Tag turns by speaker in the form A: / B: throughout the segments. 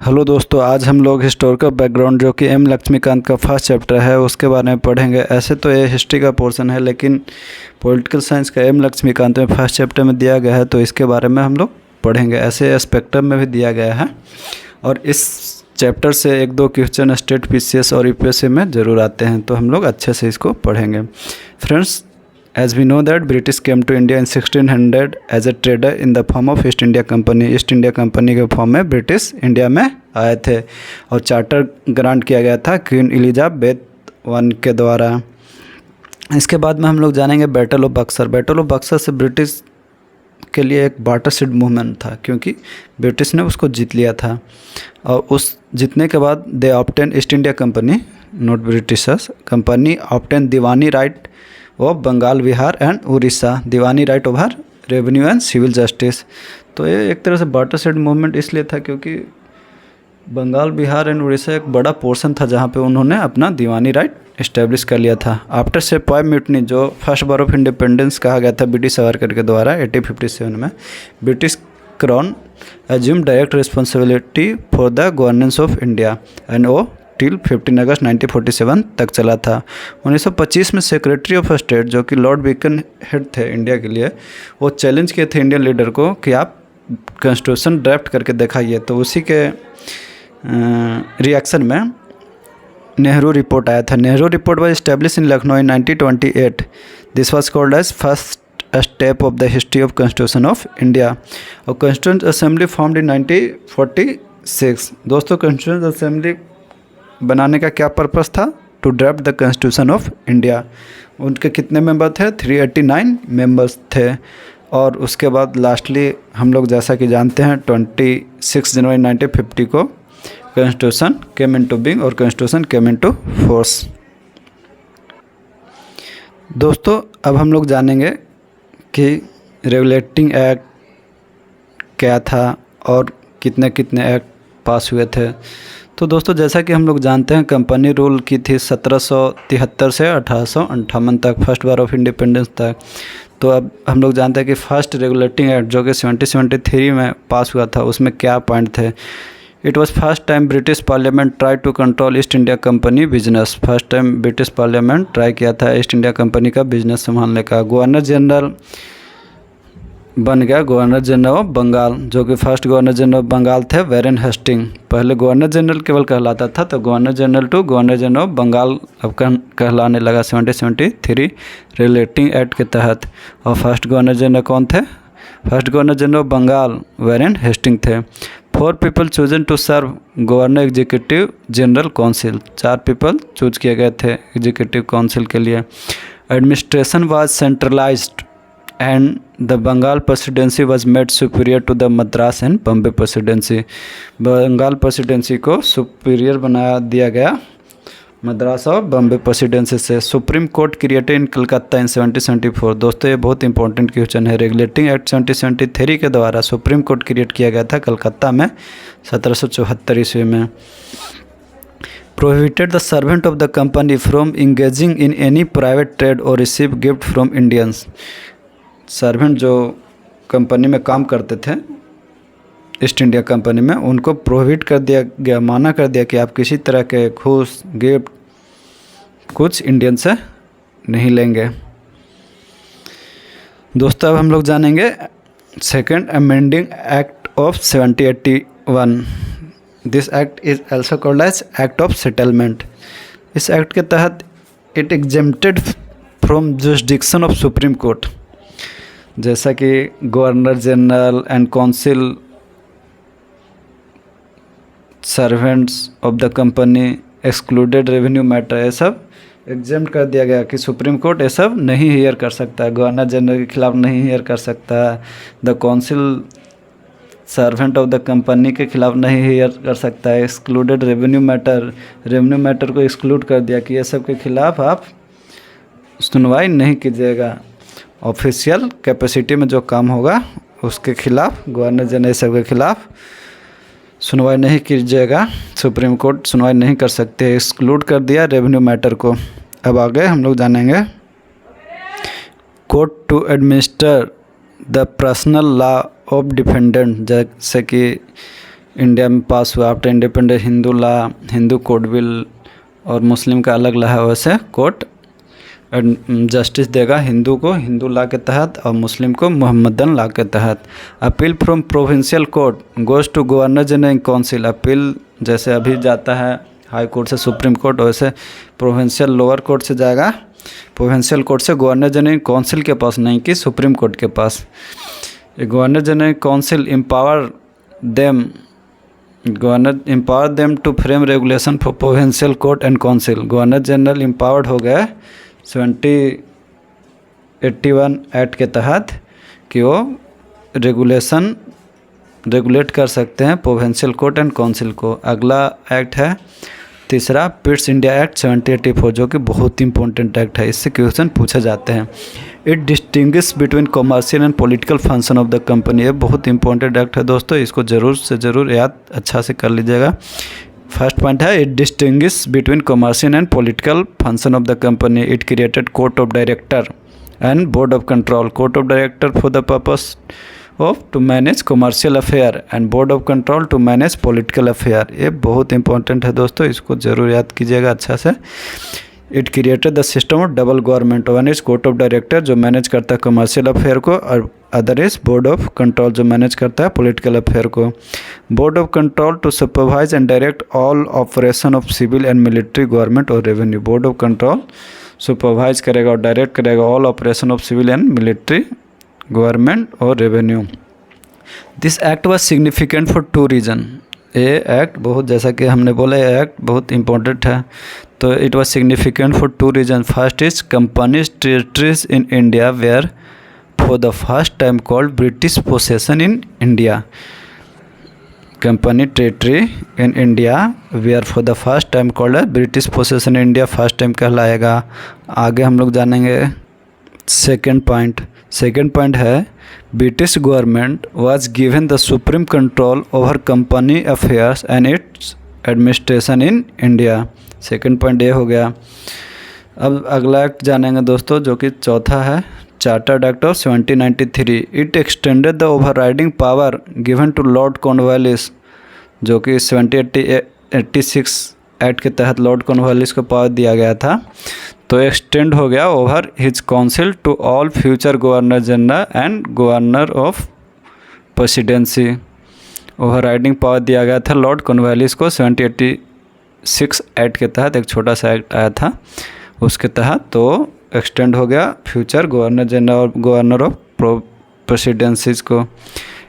A: Hello दोस्तों, आज हम लोग हिस्टोरिकल बैकग्राउंड जो कि एम लक्ष्मीकांत का फर्स्ट चैप्टर है उसके बारे में पढ़ेंगे। ऐसे तो ये हिस्ट्री का पोर्शन है, लेकिन पॉलिटिकल साइंस का एम लक्ष्मीकांत में फर्स्ट चैप्टर में दिया गया है, तो इसके बारे में हम लोग पढ़ेंगे। ऐसे स्पेक्ट्रम में भी दिया गया है और इस चैप्टर से एक दो क्वेश्चन स्टेट पीसीएस और यूपीएससी में ज़रूर आते हैं, तो हम लोग अच्छे से इसको पढ़ेंगे। Friends, as we know that British came to India in 1600 as a trader in the form of East India Company। East India company के फॉर्म में ब्रिटिश इंडिया में आए थे और चार्टर ग्रांट किया गया था क्वीन एलिजाबेथ वन के द्वारा। इसके बाद में हम लोग जानेंगे battle of Buxar. Battle of Buxar से ब्रिटिश के लिए एक वाटरशेड मूवमेंट था, क्योंकि ब्रिटिश ने उसको जीत लिया था और उस जीतने के बाद they obtain East India Company, not Britishers, company obtain Diwani right of Bengal, Bihar and Orissa, Diwani right over revenue and civil justice. तो ये एक तरह से वाटरशेड मूवमेंट इसलिए था क्योंकि बंगाल, बिहार एंड उड़ीसा एक बड़ा पोर्शन था जहाँ पे उन्होंने अपना दीवानी राइट इस्टेब्लिश कर लिया था। आफ्टर सेपॉय म्यूटनी, जो फर्स्ट वॉर ऑफ इंडिपेंडेंस कहा गया था ब्रिटिश सावरकर के द्वारा 1857 में, British crown assume direct responsibility for the governance of India and ओ टिल 15 अगस्त 1947 तक चला था। 1925 में सेक्रेटरी ऑफ स्टेट, जो कि लॉर्ड बीकन हेड थे इंडिया के लिए, वो चैलेंज किए थे इंडियन लीडर को कि आप कॉन्स्टिट्यूशन ड्राफ्ट करके दिखाइए। तो उसी के रिएक्शन में नेहरू रिपोर्ट आया था। Nehru report was establish in Lucknow in 1928। This was called as first step of the history of constitution of India. और कॉन्स्टिट्यूंट असेंबली फॉर्म्ड इन 1946। दोस्तों, कॉन्स्टिट्यूंट असेंबली बनाने का क्या पर्पस था? To draft the constitution of India. उनके कितने member थे? 389 members थे। और उसके बाद लास्टली हम लोग जैसा कि जानते हैं 26 जनवरी 1950 को कॉन्स्टिट्यूशन केम इनटू बीइंग और कॉन्स्टिट्यूशन केम इनटू फोर्स। दोस्तों, अब हम लोग जानेंगे कि रेगुलेटिंग एक्ट क्या था और कितने कितने एक्ट पास हुए थे। तो दोस्तों, जैसा कि हम लोग जानते हैं कंपनी रूल की थी 1773 से 1858 तक, फर्स्ट वॉर ऑफ इंडिपेंडेंस तक। तो अब हम लोग जानते हैं कि फर्स्ट रेगुलेटिंग एक्ट जो कि 1773 में पास हुआ था, उसमें क्या पॉइंट थे? It was first time British parliament try to control East India company business. First time British parliament try किया था ईस्ट इंडिया कंपनी का बिजनेस संभालने का। गवर्नर जनरल बन गया गवर्नर जनरल ऑफ बंगाल, जो कि first governor general of Bengal थे वैरेन हेस्टिंग। पहले गवर्नर जनरल केवल कहलाता था, तो governor general to governor general of Bengal अब कहलाने लगा 1773 रेगुलेटिंग एक्ट के तहत। और फर्स्ट गवर्नर जनरल कौन थे? First governor general of Bengal Warren Hastings थे। 4 people chosen to serve governor executive general council. 4 people choose किए गए थे एग्जीक्यूटिव काउंसिल के लिए। Administration was centralised and the Bengal presidency was made superior to the Madras and Bombay presidency। Bengal presidency को superior बना दिया गया मद्रास और बॉम्बे प्रेसिडेंसी से। Supreme court created in Calcutta in 1774। दोस्तों, ये बहुत इंपॉर्टेंट क्वेश्चन है। रेगुलेटिंग एक्ट 1773 के द्वारा सुप्रीम कोर्ट क्रिएट किया गया था कलकत्ता में 1774 ईस्वी में। Prohibited the servant of the company from engaging in any private trade और receive gift from Indians. Servant जो कंपनी में काम करते थे ईस्ट इंडिया कंपनी में, उनको प्रोहिबिट कर दिया गया, माना कर दिया कि आप किसी तरह के घूस, गिफ्ट कुछ इंडियन से नहीं लेंगे। दोस्तों, अब हम लोग जानेंगे second amending act of 1781। This act is also called as act of settlement. इस एक्ट के तहत it exempted from jurisdiction of supreme court. जैसा कि governor general and council, servants of the company, excluded revenue matter, ये सब exempt कर दिया गया कि सुप्रीम कोर्ट ये सब नहीं हियर कर सकता, गवर्नर जनरल के खिलाफ नहीं हियर कर सकता, the council servant of the company के खिलाफ नहीं हियर कर सकता है। एक्सक्लूडेड रेवेन्यू मैटर को एक्सक्लूड कर दिया कि ये सब के खिलाफ आप सुनवाई नहीं कीजिएगा। ऑफिशियल कैपेसिटी में जो काम होगा उसके खिलाफ गवर्नर जनरल सब के खिलाफ सुनवाई नहीं कीजिएगा, सुप्रीम कोर्ट सुनवाई नहीं कर सकते। एक्सक्लूड कर दिया रेवेन्यू मैटर को। अब आगे हम लोग जानेंगे court to administer the personal law of defendant, जैसे कि इंडिया में पास हुआ after independence. Hindu law, Hindu code bill और मुस्लिम का अलग लॉ है, वैसे कोर्ट जस्टिस देगा हिंदू को हिंदू लॉ के तहत और मुस्लिम को मोहम्मदन लॉ के तहत। Appeal from provincial court goes to governor general council. Appeal जैसे अभी जाता है हाई कोर्ट से सुप्रीम कोर्ट, वैसे प्रोविंशियल लोअर कोर्ट से जाएगा प्रोविंशियल कोर्ट से गवर्नर जनरल काउंसिल के पास, नहीं कि सुप्रीम कोर्ट के पास। Governor general council empower them to frame regulation for provincial court and council. Governor general empowered हो गए 7081 एक्ट के तहत कि वो रेगुलेट कर सकते हैं प्रोविंशियल कोर्ट एंड काउंसिल को। अगला एक्ट है तीसरा पिट्स इंडिया एक्ट 1784, जो कि बहुत इंपॉर्टेंट एक्ट है, इससे क्वेश्चन पूछे जाते हैं। It distinguish between commercial and political function of the company. ये बहुत इंपॉर्टेंट एक्ट है दोस्तों, इसको ज़रूर से ज़रूर याद अच्छा से कर लीजिएगा। फर्स्ट पॉइंट है it distinguish between commercial and political function of the company. It created court of director and board of control. Court of director for the purpose of to manage commercial affair and board of control to manage political affair. ये बहुत important है दोस्तों, इसको ज़रूर याद कीजिएगा अच्छा से। It created the system of double government. One is court of director जो मैनेज करता है कमर्शियल अफेयर को, और other is board of control जो मैनेज करता है पॉलिटिकल अफेयर को। Board of control to supervise and direct all operation of civil and military government और revenue. Board of control supervise करेगा और डायरेक्ट करेगा all operation of civil and military government और revenue. This act was significant for 2 reason. ये act बहुत, जैसा कि हमने बोला, ये एक्ट बहुत इंपॉर्टेंट है। तो it was significant for 2 reason. First is companies territories in India were for the first time called British possession in India. Company territory in India were for the first time called British possession in India, first time कहलाएगा। आगे हम लोग जानेंगे second point है British government was given the supreme control over company affairs and its administration in India. Second point ये हो गया। अब अगला एक्ट जानेंगे दोस्तों, जो कि चौथा है chartered act of 1793। It extended the overriding power given to lord Cornwallis, जो कि 1786 एक्ट के तहत लॉर्ड कॉर्नवालिस को पावर दिया गया था। तो एक्सटेंड हो गया over his council to all future governor general and governor of presidency. Overriding power दिया गया था लॉर्ड कॉर्नवालिस को 1786 एक्ट के तहत। एक छोटा सा एक्ट आया था उसके तहत, तो एक्सटेंड हो गया फ्यूचर गवर्नर जनरल और गवर्नर ऑफ प्रेसिडेंसीज को।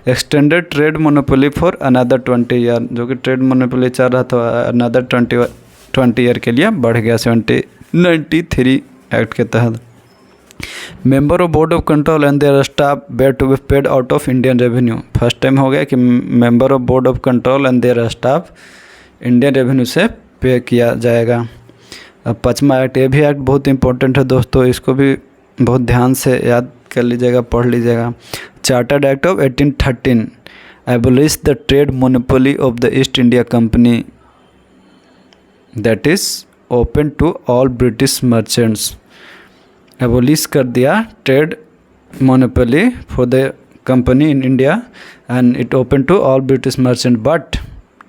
A: Extended trade monopoly for another 20 year, जो कि ट्रेड मोनोपोली चल रहा था अनदर 20 ईयर के लिए बढ़ गया 1793 एक्ट के तहत। Member of board of control and their staff were to be paid out of Indian revenue. First time हो गया कि member of board of control and their staff Indian revenue से पे किया जाएगा। अब 5वां एक्ट, ये भी एक्ट बहुत इंपॉर्टेंट है दोस्तों, इसको भी बहुत ध्यान से याद कर लीजिएगा, पढ़ लीजिएगा। Chartered act of 1813 abolish the trade monopoly of the East India Company that is open to all British merchants. Abolish कर दिया trade monopoly for the company in India and it open to all British merchant, but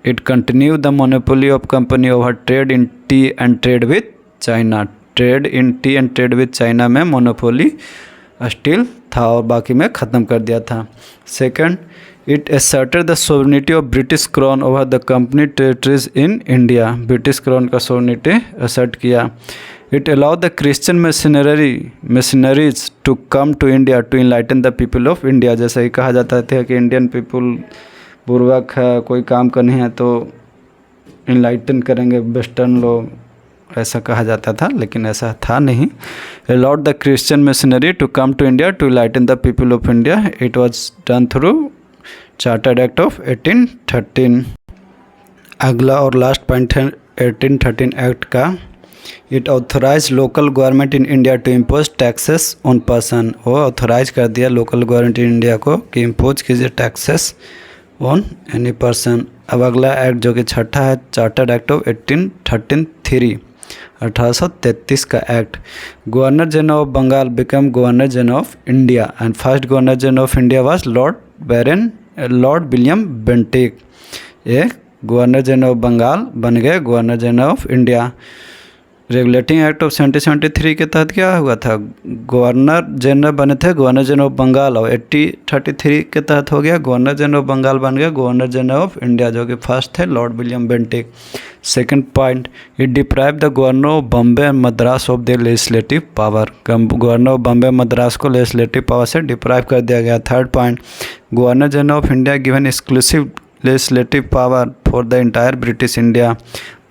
A: it continue the monopoly of company over trade in tea and trade with China. Trade in tea and trade with China में monopoly still था और बाकी में ख़त्म कर दिया था। Second, it asserted the sovereignty of British crown over the company territories in India. British crown का सोवरेनिटी असर्ट किया। It allowed the Christian missionaries to come to India to enlighten the people of India. जैसा ही कहा जाता था कि Indian people पूर्वक है, कोई काम करनी है तो इनलाइटन करेंगे वेस्टर्न लोग, ऐसा कहा जाता था, लेकिन ऐसा था नहीं। Allowed the Christian missionary to come to India to enlighten the people of India. It was done through chartered act of 1813। अगला और लास्ट पॉइंट है 1813 एक्ट का। It authorize local government in India to impose taxes on person. वो authorize कर दिया local government in India को कि impose कीजिए टैक्सेस ऑन एनी पर्सन। अब अगला एक्ट जो कि छठा है चार्टर्ड एक्ट ऑफ 1833 1833 का act. Governor general of Bengal become governor general of India and first governor general of India was Lord William Bentinck. ये गवर्नर जनरल ऑफ बंगाल बन गए governor general of India. Regulating act of 1773 के तहत क्या हुआ था, governor general बने थे गवर्नर जनरल ऑफ बंगाल, और 1833 के तहत हो गया गवर्नर जनरल ऑफ बंगाल बन गया गवर्नर जनरल ऑफ इंडिया, जो कि फर्स्ट थे Lord William Bentinck. Second point, it deprive the governor of Bombay and Madras of the legislative power. Governor of Bombay Madras को लेजिस्लेटिव पावर से डिप्राइव कर दिया गया। Third point, governor general of India given exclusive legislative power for the entire British India.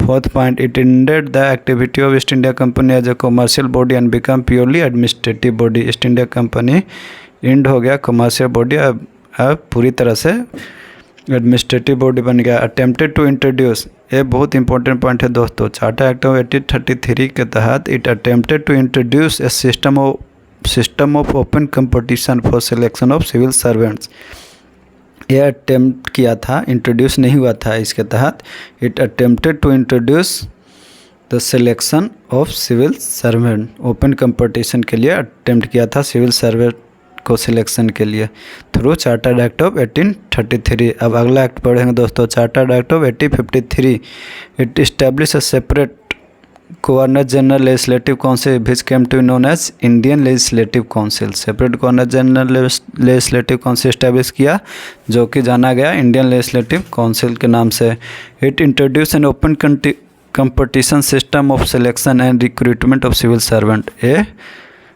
A: Fourth point, it ended the activity of East India Company as a commercial body and become purely administrative body. East India Company end हो गया commercial body, अब पूरी तरह से administrative body बन गया। Attempted to introduce, ये बहुत इंपॉर्टेंट पॉइंट है दोस्तों, चार्टर एक्ट ऑफ 1833 के तहत it attempted to introduce a system of open competition for selection of civil servants। यह अटेम्प्ट किया था, इंट्रोड्यूस नहीं हुआ था इसके तहत। It attempted to introduce the selection of civil servant, open competition के लिए अटेम्प्ट किया था सिविल सर्वेंट को सिलेक्शन के लिए थ्रू चार्टर्ड एक्ट ऑफ 1833। अब अगला एक्ट पढ़ेंगे दोस्तों, chartered act of 1853। It establish a separate governor general legislative council which came to known as Indian legislative council. Separate governor general legislative council establish किया, जो कि जाना गया इंडियन लेजिस्लेटिव काउंसिल के नाम से। It introduce an open competition system of selection and recruitment of civil servant. ये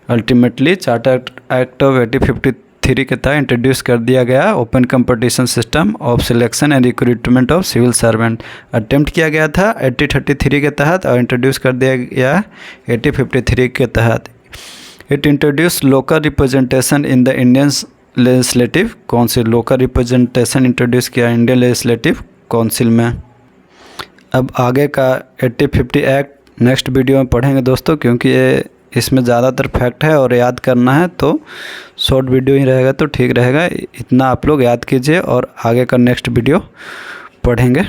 A: ultimately charter act of 1853 के तहत इंट्रोड्यूस कर दिया गया open competition system of selection and recruitment of civil servant. Attempt किया गया था 1833 के तहत और इंट्रोड्यूस कर दिया गया 1853 के तहत। It introduce local representation in the Indian legislative council. Local representation introduce किया इंडियन लेजिस्लेटिव काउंसिल में। अब आगे का 1850 एक्ट नेक्स्ट वीडियो में पढ़ेंगे दोस्तों, क्योंकि ये इसमें ज़्यादातर फैक्ट है और याद करना है, तो शॉर्ट वीडियो ही रहेगा तो ठीक रहेगा। इतना आप लोग याद कीजिए और आगे का नेक्स्ट वीडियो पढ़ेंगे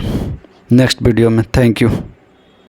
A: नेक्स्ट वीडियो में। Thank you.